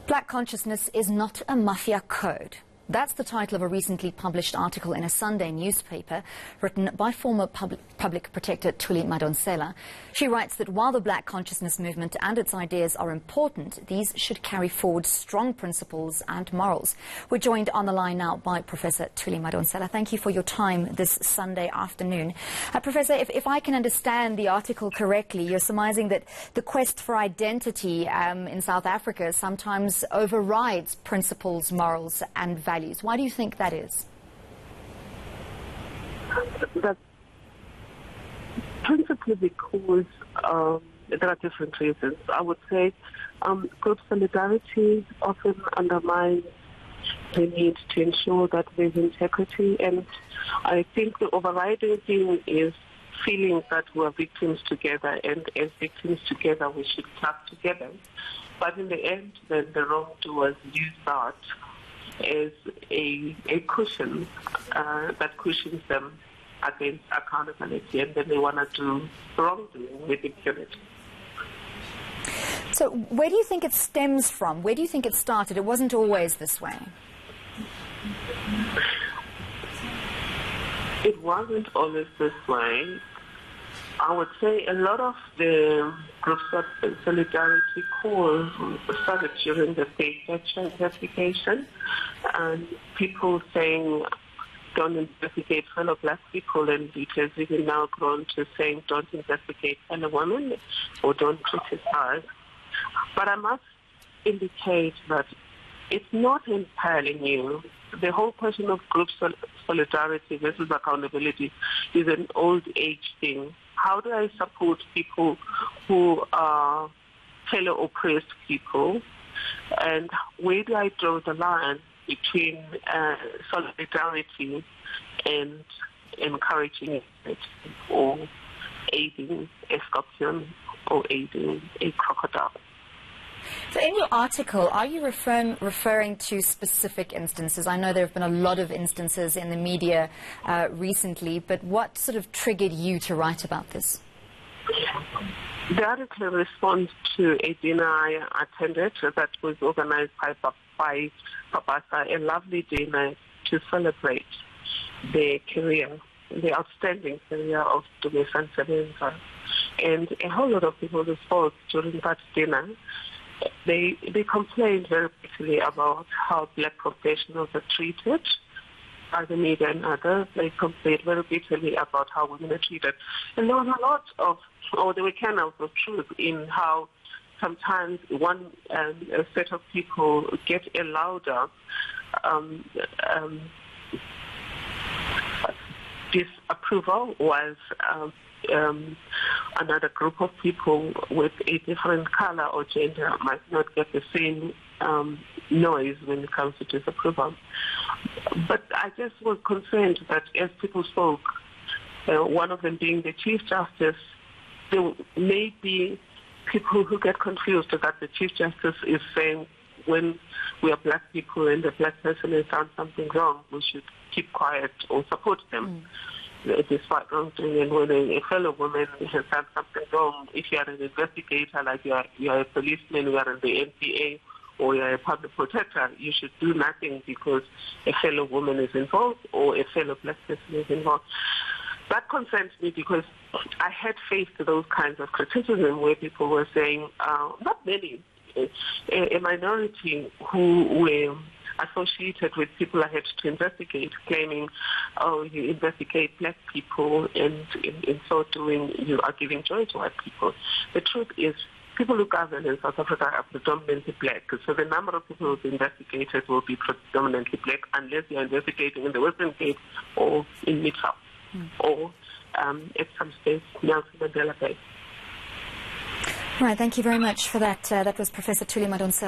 Black consciousness is not a mafia code. That's the title of a recently published article in a Sunday newspaper written by former public protector Thuli Madonsela. She writes that while the black consciousness movement and its ideas are important, these should carry forward strong principles and morals. We're joined on the line now by Professor Thuli Madonsela. Thank you for your time this Sunday afternoon. Professor, if I can understand the article correctly, you're surmising that the quest for identity in South Africa sometimes overrides principles, morals and values. Why do you think that is? That's principally because there are different reasons. I would say group solidarity often undermines the need to ensure that there's integrity, and I think the overriding thing is feeling that we're victims together, and as victims together we should clap together. But in the end, then the wrongdoers use that as a cushion that cushions them against accountability, and then they want to do wrongdoing with impunity. So where do you think it stems from? Where do you think it started? It wasn't always this way. It wasn't always this way. I would say a lot of the group solidarity calls started during the state election investigation, and people saying don't investigate fellow black people, and it has even now grown to saying don't investigate fellow women or don't criticize. But I must indicate that it's not entirely new. The whole question of group solidarity versus accountability is an old age thing. How do I support people who are fellow oppressed people? And where do I draw the line between solidarity and encouraging it, or aiding a scorpion, or aiding a crocodile? So in your article, are you referring to specific instances? I know there have been a lot of instances in the media recently, but what sort of triggered you to write about this? The article responds to a dinner I attended that was organized by Papasa, a lovely dinner to celebrate the career, the outstanding career of Dumisa Nsebenza. And a whole lot of people who spoke during that dinner, they complained very bitterly about how black professionals are treated by the media and others. They complained very bitterly about how women are treated. And there was a lot of, or there were kernels of truth in how sometimes one set of people get a louder disapproval, was another group of people with a different color or gender might not get the same noise when it comes to disapproval. But I just was concerned that as people spoke, one of them being the Chief Justice, there may be people who get confused that the Chief Justice is saying when we are black people and the black person has done something wrong, we should keep quiet or support them. Despite wrongdoing, and when a fellow woman has done something wrong, if you are an investigator, like you are a policeman, you are in the NPA, or you are a public protector, you should do nothing because a fellow woman is involved or a fellow black person is involved. That concerns me because I had faced those kinds of criticism where people were saying, not many, a minority who were associated with people I had to investigate, claiming, oh, you investigate black people, and in so doing, you are giving joy to white people. The truth is, people who govern in South Africa are predominantly black, so the number of people who've investigated will be predominantly black, unless you're investigating in the Western Cape or in Mid-South, or at some stage, Nelson Mandela Bay. All right, thank you very much for that. That was Professor Thuli Madonsela.